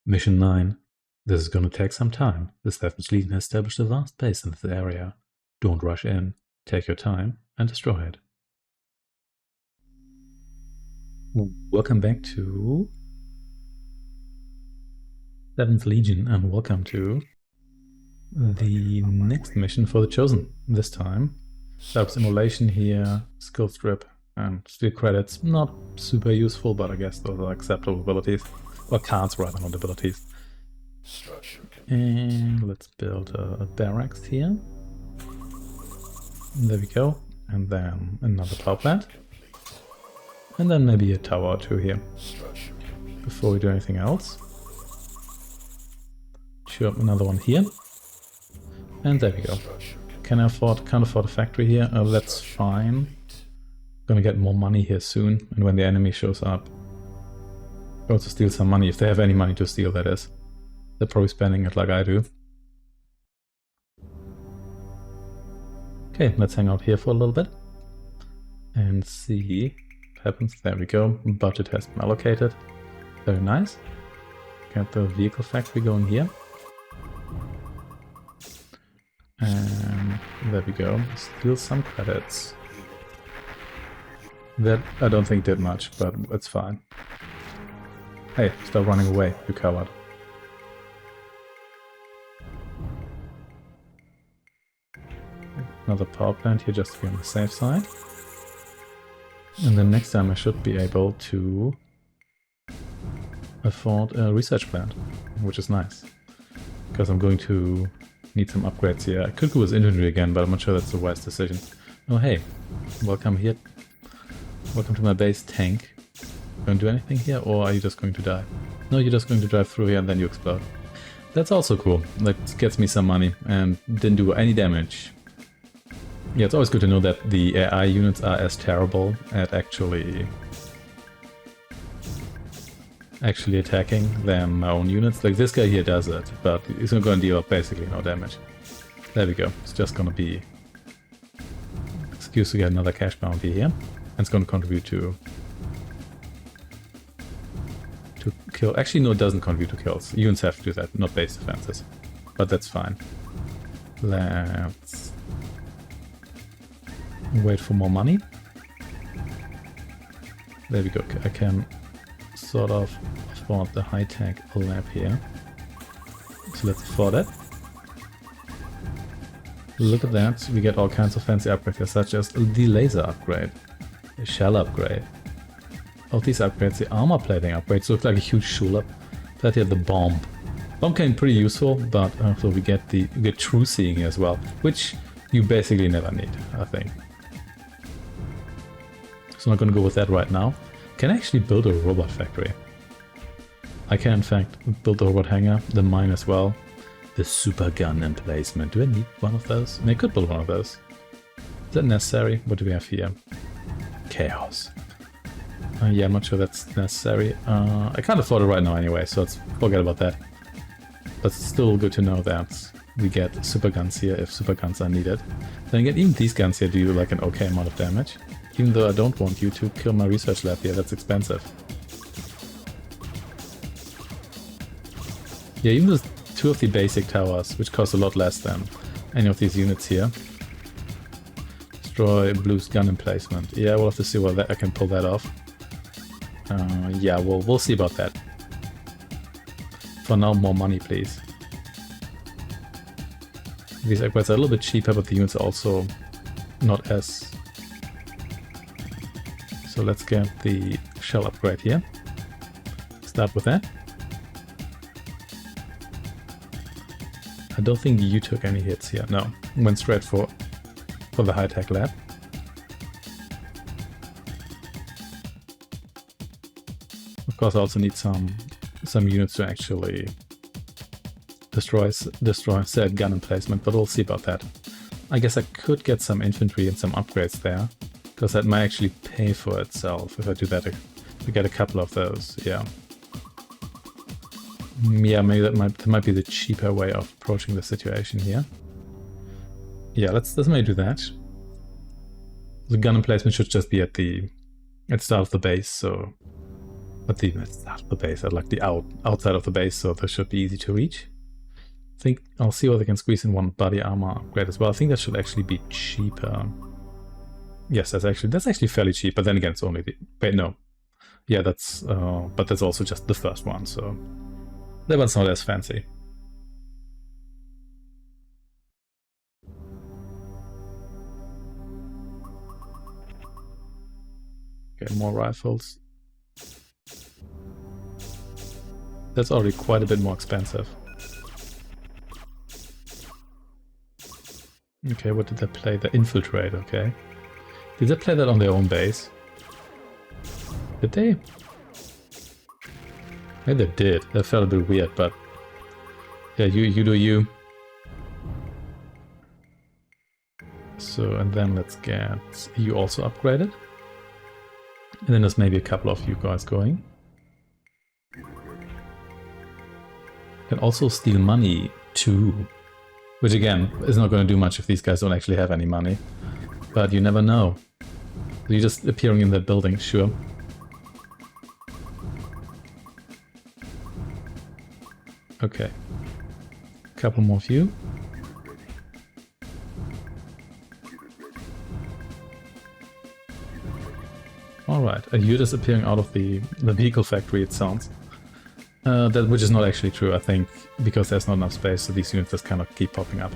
Mission 9. This is going to take some time. The 7th Legion has established a vast base in this area. Don't rush in. Take your time and destroy it. Welcome back to 7th Legion and welcome to the next mission for the Chosen. This time, simulation here, skill strip, and steel credits. Not super useful, but I guess those are acceptable abilities. Or cards rather, not abilities. And let's build a barracks here. There we go. And then another power plant. And then maybe a tower or two here. Before we do anything else. Sure, another one here. And there we go. Can't afford a factory here. Oh, that's fine. Gonna get more money here soon. And when the enemy shows up, also steal some money, if they have any money to steal, that is. They're probably spending it like I do. Okay, let's hang out here for a little bit. And see what happens. There we go. Budget has been allocated. Very nice. Get the vehicle factory going here. And there we go. Steal some credits. That I don't think did much, but it's fine. Hey, stop running away, you coward. Another power plant here just to be on the safe side. And then next time I should be able to afford a research plant, which is nice. Because I'm going to need some upgrades here. I could go with infantry again, but I'm not sure that's a wise decision. Oh hey, welcome here. Welcome to my base, tank. Going to do anything here, or are you just going to die? No, you're just going to drive through here and then you explode. That's also cool. That gets me some money and didn't do any damage. Yeah, it's always good to know that the AI units are as terrible at actually attacking than my own units. Like this guy here does it, but he's not going to deal basically no damage. There we go. It's just going to be excuse to get another cash bounty here. And it's going to contribute to kill. Actually, no, it doesn't contribute to kills. Units have to do that, not base defenses. But that's fine. Let's wait for more money. There we go. I can sort of afford the high-tech lab here. So let's afford it. Look at that. We get all kinds of fancy upgrades here, such as the laser upgrade, the shell upgrade. Of these upgrades, the armor plating upgrade, so it's like a huge shoulder. That here, the bomb. Bomb can be pretty useful, but also we get true seeing here as well, which you basically never need, I think. So I'm not going to go with that right now. Can I actually build a robot factory? I can in fact build a robot hangar, the mine as well. The super gun emplacement. Do I need one of those? I could build one of those. Is that necessary? What do we have here? Chaos. Yeah, I'm not sure that's necessary. I can't afford it right now anyway, so let's forget about that. But it's still good to know that we get super guns here if super guns are needed. Then again, even these guns here do like an okay amount of damage. Even though I don't want you to kill my research lab here, that's expensive. Yeah, even those two of the basic towers, which cost a lot less than any of these units here. Destroy Blue's gun emplacement. Yeah, we'll have to see whether I can pull that off. Yeah, we'll see about that. For now, more money, please. These upgrades are a little bit cheaper, but the units are also not as... So let's get the shell upgrade here. Start with that. I don't think you took any hits here. No, went straight for the high-tech lab. Of course, I also need some units to actually destroy said gun emplacement, but we'll see about that. I guess I could get some infantry and some upgrades there, because that might actually pay for itself if I do that. We get a couple of those, yeah. Yeah, maybe that might be the cheaper way of approaching the situation here. Yeah, let's maybe do that. The gun emplacement should just be at the start of the base, so But the start of the base, at like the outside of the base, so this should be easy to reach. I think I'll see whether I can squeeze in one body armor upgrade as well. I think that should actually be cheaper. Yes, that's actually fairly cheap, but then again, it's only the... Wait, no. Yeah, that's... but that's also just the first one, so... That one's not as fancy. Okay, more rifles. That's already quite a bit more expensive. Okay, what did they play? The Infiltrate, okay. Did they play that on their own base? Did they? Maybe they did. That felt a bit weird, but... Yeah, you do you. So, and then let's get you also upgraded. And then there's maybe a couple of you guys going. Can also steal money too. Which again, is not going to do much if these guys don't actually have any money. But you never know. You're just appearing in that building, sure. Okay. Couple more of you. Alright, you're just appearing out of the vehicle factory, it sounds. Which is not actually true, I think, because there's not enough space, so these units just kind of keep popping up.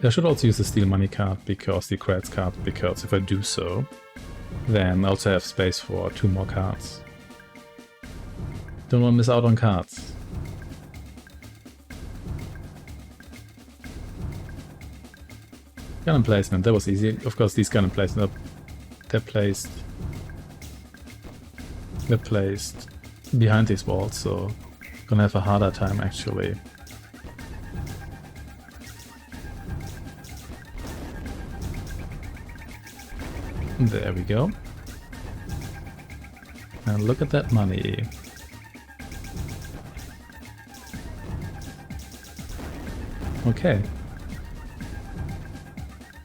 I should also use the Steal Money card, because the credits card, because if I do so, then I also have space for 2 more cards. Don't want to miss out on cards. Gun emplacement, that was easy. Of course, these gun emplacements, they're placed behind these walls, so gonna have a harder time actually. There we go. And look at that money. Okay.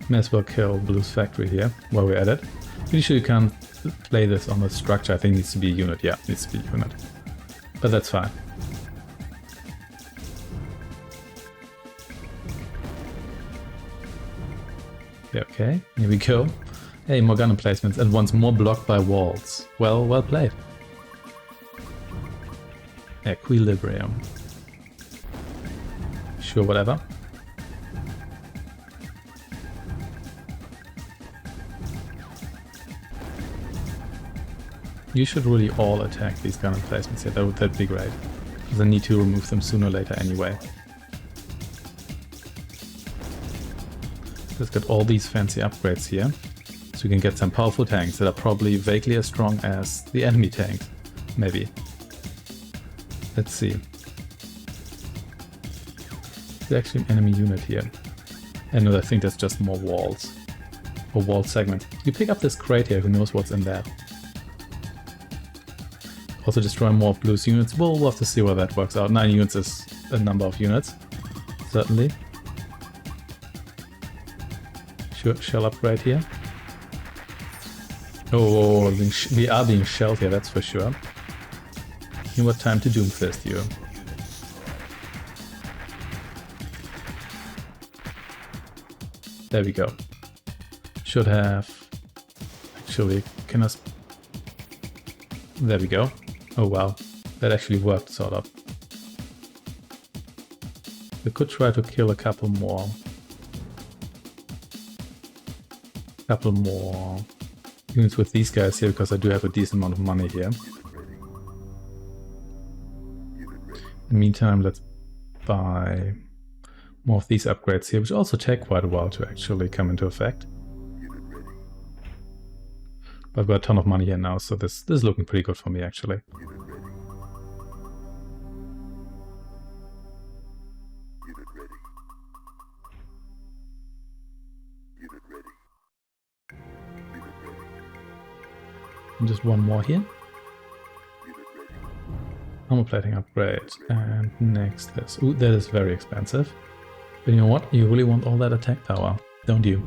May as well kill Blue's factory here while we're at it. Pretty sure you can't play this on the structure. I think it needs to be a unit. Yeah, it needs to be a unit. But that's fine. Yeah, okay, here we go. Hey, more gun emplacements and once more blocked by walls. Well played. Equilibrium. Sure, whatever. You should really all attack these gun emplacements here, that'd be great. Because I need to remove them sooner or later anyway. Let's get all these fancy upgrades here. So we can get some powerful tanks that are probably vaguely as strong as the enemy tanks. Maybe. Let's see. There's actually an enemy unit here. And no, I think that's just more walls. Or wall segments. You pick up this crate here, who knows what's in there. Also destroy more of Blue's units. We'll have to see where that works out. 9 units is a number of units. Certainly. Sure, shell upgrade here. Oh, we are being shelled here, that's for sure. You know what, time to Doomfist you. There we go. Should have... Actually, can I... There we go. Oh wow, that actually worked, sort of. We could try to kill a couple more units with these guys here, because I do have a decent amount of money here. In the meantime, let's buy more of these upgrades here, which also take quite a while to actually come into effect. But I've got a ton of money here now, so this is looking pretty good for me actually. And just one more here. Armor plating upgrade. And next this. Ooh, that is very expensive. But you know what? You really want all that attack power, don't you?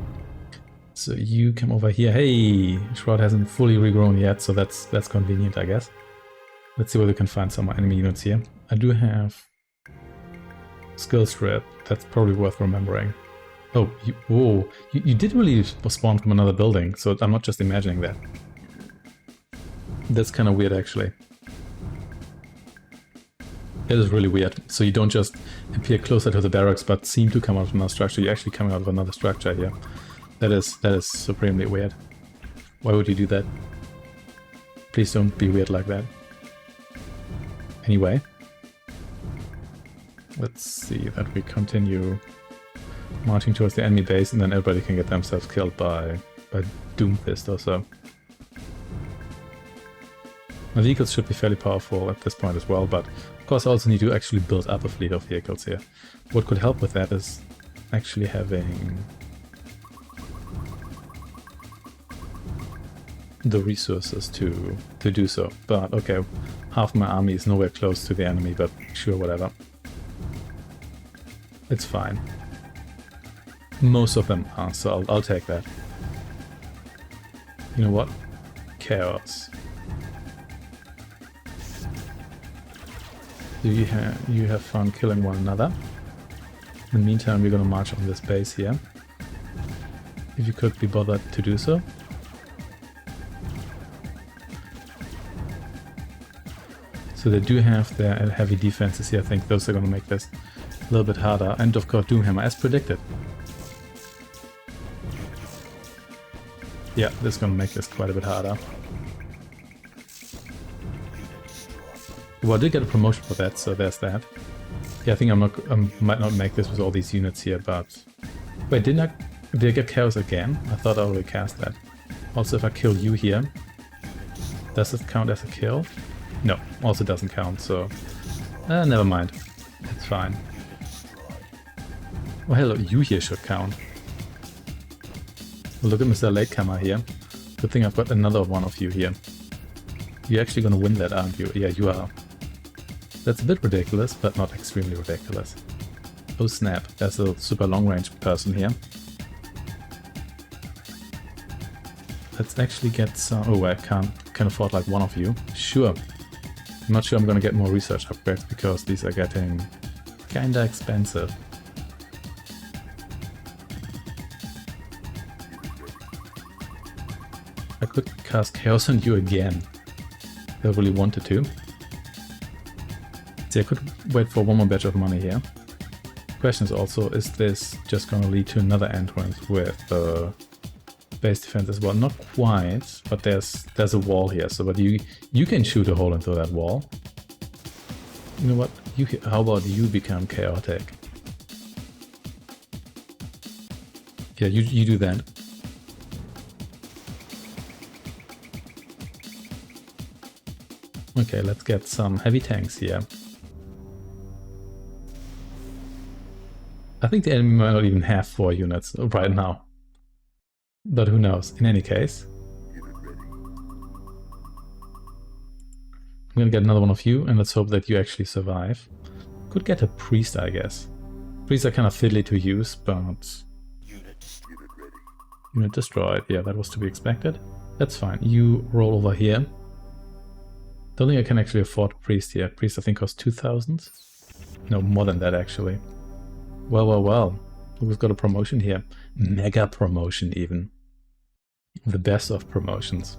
So you come over here. Hey, Shroud hasn't fully regrown yet, so that's convenient, I guess. Let's see whether we can find some enemy units here. I do have skill strip. That's probably worth remembering. Oh, whoa. You did really spawn from another building, so I'm not just imagining that. That's kind of weird, actually. It is really weird. So you don't just appear closer to the barracks, but seem to come out of another structure. You're actually coming out of another structure here. That is supremely weird. Why would you do that? Please don't be weird like that. Anyway, let's see that we continue marching towards the enemy base, and then everybody can get themselves killed by Doomfist or so. The vehicles should be fairly powerful at this point as well, but of course I also need to actually build up a fleet of vehicles here. What could help with that is actually having the resources to do so. But okay, half my army is nowhere close to the enemy, but sure, whatever. It's fine. Most of them are, so I'll take that. You know what? Chaos. You have fun killing one another. In the meantime, we're gonna march on this base here. If you could be bothered to do so. So they do have their heavy defenses here. I think those are gonna make this a little bit harder. And of course, Doomhammer, as predicted. Yeah, this is gonna make this quite a bit harder. Well, I did get a promotion for that, so there's that. Yeah, I think I might not make this with all these units here, but... Wait, did I get Chaos again? I thought I already cast that. Also, if I kill you here, does it count as a kill? No, also doesn't count, so... never mind. It's fine. Well, hello, you here should count. Well, look at Mr. Latecomer here. Good thing I've got another one of you here. You're actually gonna win that, aren't you? Yeah, you are. That's a bit ridiculous, but not extremely ridiculous. Oh snap, there's a super long-range person here. Let's actually get some... Oh, I can afford like one of you. Sure. I'm not sure I'm gonna get more research upgrades, because these are getting kinda expensive. I could cast Chaos on you again. I really wanted to. See, I could wait for one more batch of money here. Question is also, is this just gonna lead to another entrance with base defense as well? Not quite, but there's a wall here, so but you can shoot a hole into that wall. You know what? How about you become chaotic? Yeah, you do that. Okay, let's get some heavy tanks here. I think the enemy might not even have 4 units right now. But who knows? In any case. I'm gonna get another one of you, and let's hope that you actually survive. Could get a priest, I guess. Priests are kind of fiddly to use, but... Unit destroyed. Yeah, that was to be expected. That's fine. You roll over here. Don't think I can actually afford a priest here. Priest I think costs 2,000. No, more than that actually. Well. Who's got a promotion here? Mega promotion even. The best of promotions.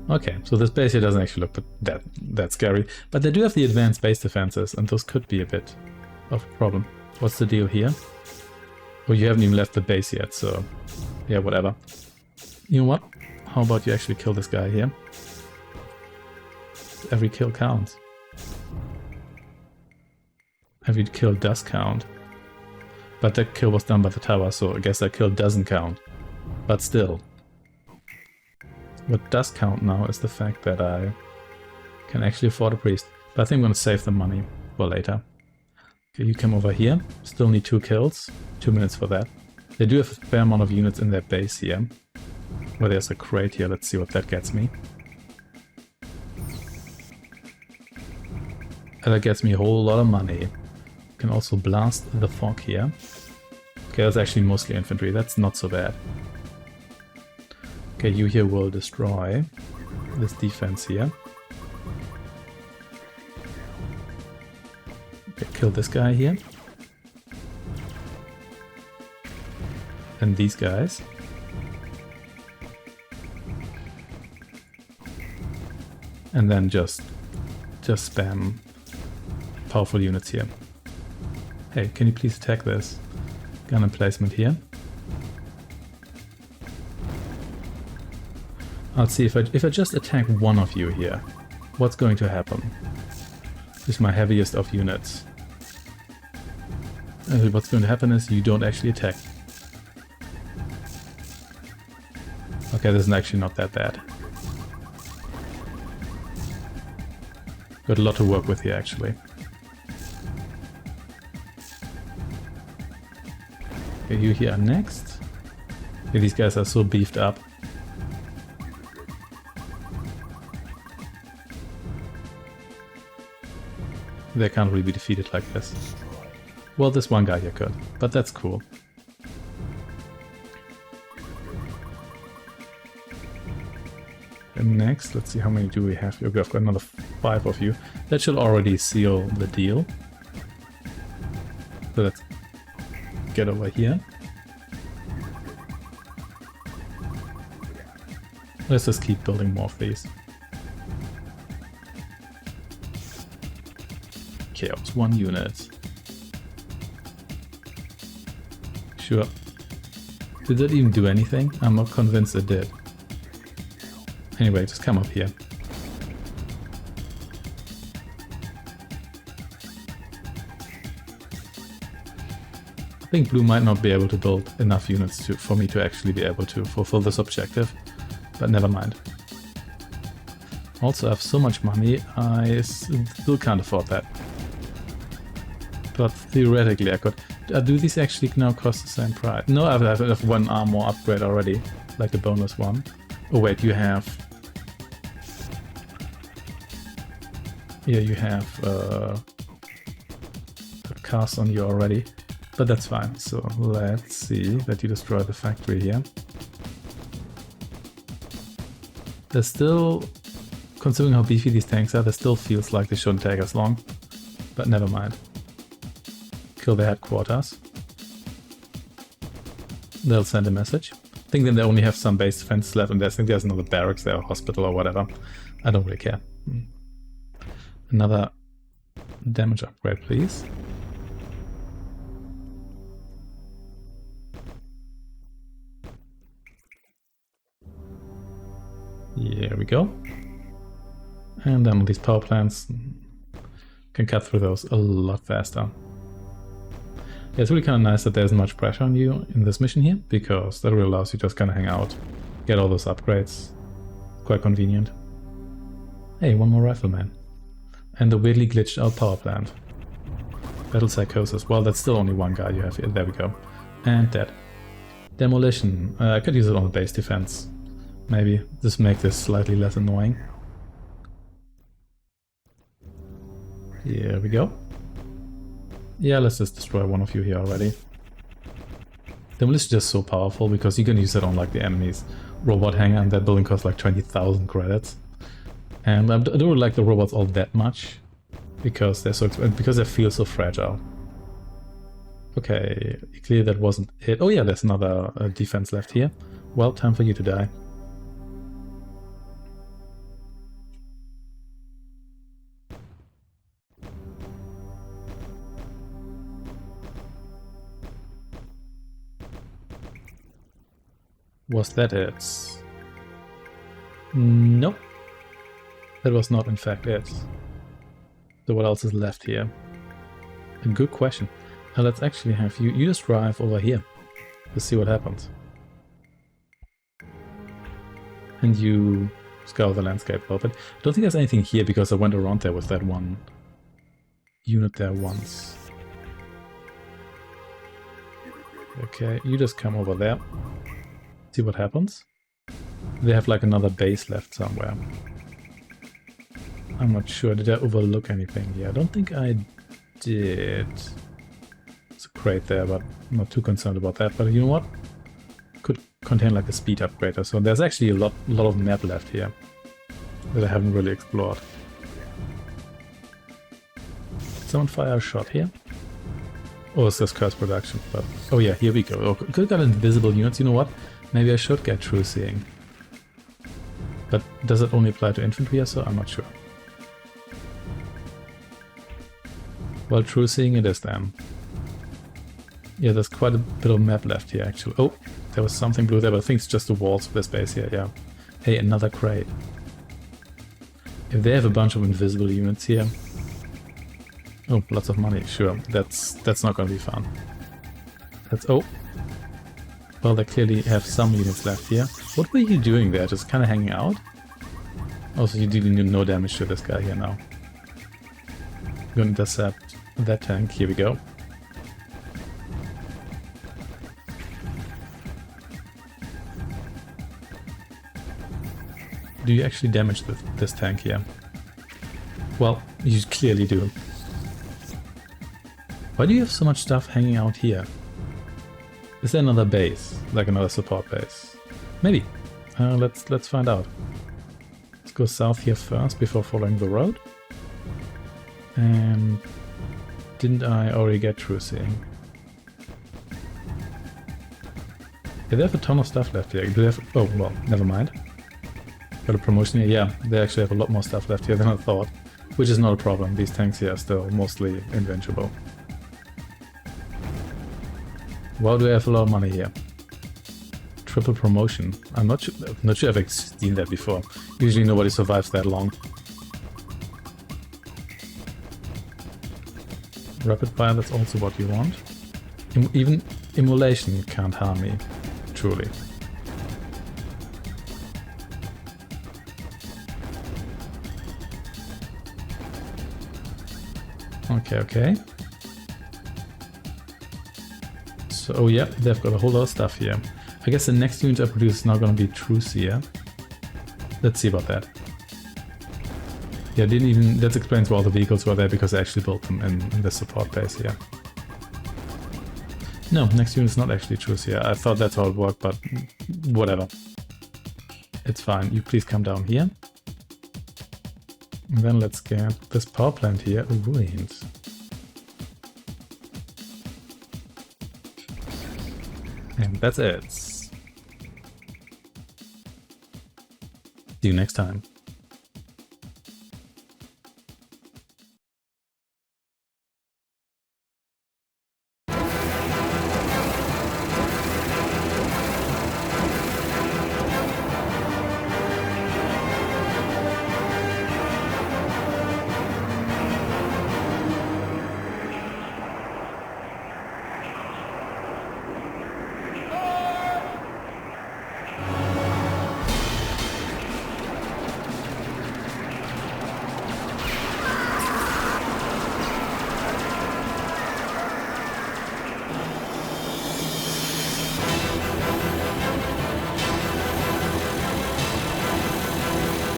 Okay, so this base here doesn't actually look that scary. But they do have the advanced base defenses, and those could be a bit of a problem. What's the deal here? Well, you haven't even left the base yet, so... Yeah, whatever. You know what? How about you actually kill this guy here? Every kill counts. Every kill does count. But that kill was done by the tower, so I guess that kill doesn't count. But still. What does count now is the fact that I can actually afford a priest. But I think I'm going to save the money for later. Okay, you come over here. Still need 2 kills. 2 minutes for that. They do have a fair amount of units in their base here. Well, there's a crate here. Let's see what that gets me. And that gets me a whole lot of money. Can also blast the fog here. Okay, that's actually mostly infantry. That's not so bad. Okay, you here will destroy this defense here. Kill this guy here. And these guys. And then just spam powerful units here. Hey, can you please attack this? Gun emplacement here. Let's see if I just attack one of you here, what's going to happen? This is my heaviest of units. What's going to happen is you don't actually attack. Okay, this is actually not that bad. Got a lot to work with here, actually. Okay, you here are next. Okay, these guys are so beefed up. They can't really be defeated like this. Well, this one guy here could, but that's cool. And next, let's see how many do we have here. We've got another 5 of you. That should already seal the deal. So let's get over here. Let's just keep building more of these. Chaos, 1 unit. Sure. Did that even do anything? I'm not convinced it did. Anyway, just come up here. I think blue might not be able to build enough units for me to actually be able to fulfill this objective, but never mind. Also, I have so much money, I still can't afford that. But theoretically I could. Do these actually now cost the same price? No, I have 1 armor upgrade already, like a bonus one. Oh wait, you have... Yeah, you have a cast on you already, but that's fine. So let's see that you destroy the factory here. There's still, considering how beefy these tanks are, there still feels like they shouldn't take us long, but never mind. Kill the headquarters. They'll send a message. I think then they only have some base defense left, and I think there's another barracks there, or hospital or whatever. I don't really care. Another damage upgrade, please. Here we go. And then these power plants can cut through those a lot faster. Yeah, it's really kind of nice that there isn't much pressure on you in this mission here, because that really allows you to just kind of hang out, get all those upgrades. Quite convenient. Hey, 1 more rifleman. And the weirdly glitched out power plant. Battle Psychosis. Well, that's still only 1 guy you have here. There we go. And dead. Demolition. I could use it on the base defense. Maybe. Just make this slightly less annoying. Here we go. Yeah, let's just destroy 1 of you here already. Demolition is just so powerful because you can use it on like the enemy's robot hangar, and that building costs like 20,000 credits. And I don't really like the robots all that much because they're so expensive, because they feel so fragile. Okay, clearly that wasn't it. Oh yeah, there's another defense left here. Well, time for you to die. Was that it? Nope. That was not in fact it. So what else is left here? A good question. Now let's actually have you just drive over here to see what happens. And you scour the landscape a little bit. I don't think there's anything here because I went around there with that 1 unit there once. Okay, you just come over there. See what happens. They have like another base left somewhere. I'm not sure. Did I overlook anything here? I don't think I did. It's a crate there, but I'm not too concerned about that. But you know what? Could contain like a speed upgrader. So there's actually a lot of map left here that I haven't really explored. Someone fire a shot here. Or is this curse production? But oh yeah, here we go. Oh, could have got invisible units. You know what? Maybe I should get true seeing. But does it only apply to infantry or so? I'm not sure. Well, true seeing it is then. Yeah, there's quite a bit of map left here actually. Oh, there was something blue there, but I think it's just the walls of this base here, yeah. Hey, another crate. If they have a bunch of invisible units here... Oh, lots of money, sure. That's not gonna be fun. That's... oh. Well, they clearly have some units left here. What were you doing there? Just kinda hanging out? Also, you didn't do no damage to this guy here now. I'm gonna intercept that tank. Here we go. Do you actually damage this tank here? Well, you clearly do. Why do you have so much stuff hanging out here? Is there another base? Like another support base? Maybe. Let's find out. Let's go south here first before following the road. And didn't I already get true seeing? Yeah, they have a ton of stuff left here. Do they have... oh, well, never mind. Got a promotion here. Yeah, they actually have a lot more stuff left here than I thought. Which is not a problem. These tanks here are still mostly invincible. Wow, do I have a lot of money here? Triple promotion. I'm not sure if I've seen that before. Usually nobody survives that long. Rapid fire, that's also what you want. Even immolation can't harm me, truly. Okay. So, oh yeah, they've got a whole lot of stuff here. I guess the next unit I produce is now going to be Trucia. Let's see about that. Yeah, that explains why all the vehicles were there, because I actually built them in the support base here. No, next unit is not actually Trucia. I thought that's how it worked, but whatever. It's fine. You please come down here. And then let's get this power plant here ruined. And that's it. See you next time.